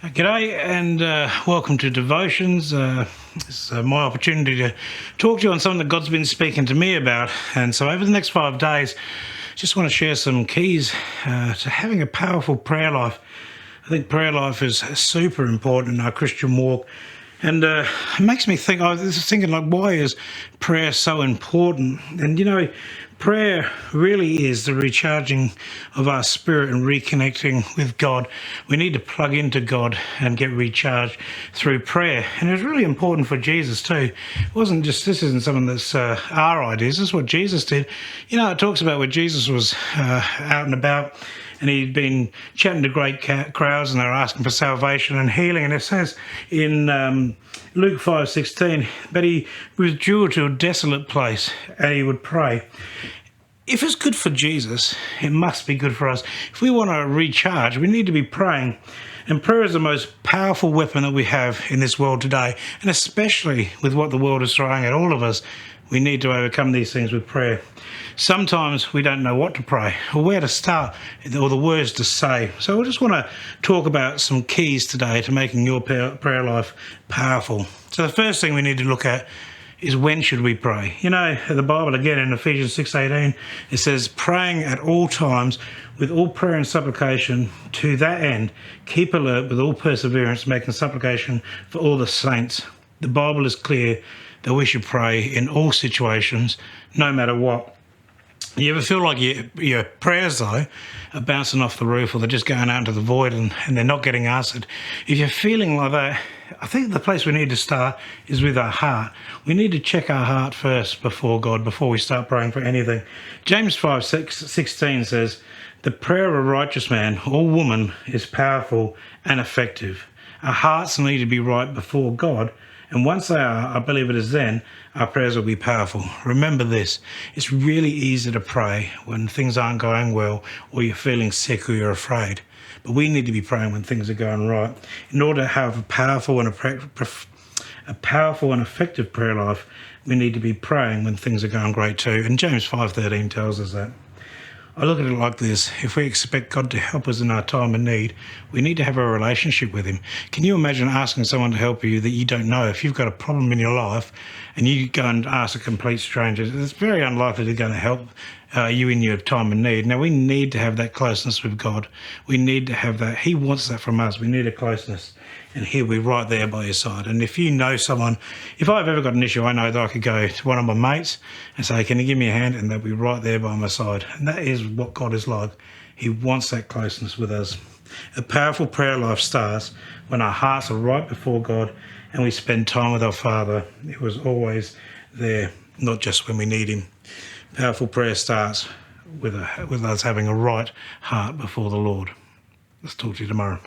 G'day and welcome to Devotions. It's my opportunity to talk to you on something that God's been speaking to me about. And so over the next 5 days, just want to share some keys to having a powerful prayer life. I think prayer life is super important in our Christian walk. And it makes me think, I was thinking, like, why is prayer so important? And, prayer really is the recharging of our spirit and reconnecting with God. We need to plug into God and get recharged through prayer. And it's really important for Jesus too. This isn't something that's our ideas. This is what Jesus did. It talks about where Jesus was out and about, and he'd been chatting to great crowds, and they were asking for salvation and healing. And it says in Luke 5:16, but he withdrew to a desolate place and he would pray. If it's good for Jesus, it must be good for us. If we want to recharge, we need to be praying. And prayer is the most powerful weapon that we have in this world today. And especially with what the world is throwing at all of us, we need to overcome these things with prayer. Sometimes we don't know what to pray or where to start or the words to say. So I just want to talk about some keys today to making your prayer life powerful. So the first thing we need to look at is, when should we pray? The Bible, again, in Ephesians 6:18, it says, praying at all times with all prayer and supplication, to that end, keep alert with all perseverance, making supplication for all the saints. The Bible is clear that we should pray in all situations, no matter what. You ever feel like your prayers, though, are bouncing off the roof, or they're just going out into the void and they're not getting answered? If you're feeling like that, I think the place we need to start is with our heart. We need to check our heart first before God, before we start praying for anything. James 5:16 says, the prayer of a righteous man or woman is powerful and effective. Our hearts need to be right before God, and once they are, I believe it is then our prayers will be powerful. Remember this, it's really easy to pray when things aren't going well, or you're feeling sick, or you're afraid. But we need to be praying when things are going right. In order to have a powerful and effective prayer life, we need to be praying when things are going great too. And James 5:13 tells us that. I look at it like this: if we expect God to help us in our time of need, we need to have a relationship with him. Can you imagine asking someone to help you that you don't know? If you've got a problem in your life and you go and ask a complete stranger, it's very unlikely they're going to help you in your time of need. Now, we need to have that closeness with God. We need to have that. He wants that from us. We need a closeness. And he'll be right there by your side. And if you know someone, if I've ever got an issue, I know that I could go to one of my mates and say, can you give me a hand? And they'll be right there by my side. And that is what God is like. He wants that closeness with us. A powerful prayer life starts when our hearts are right before God and we spend time with our Father. It was always there, not just when we need him. Powerful prayer starts with us having a right heart before the Lord. Let's talk to you tomorrow.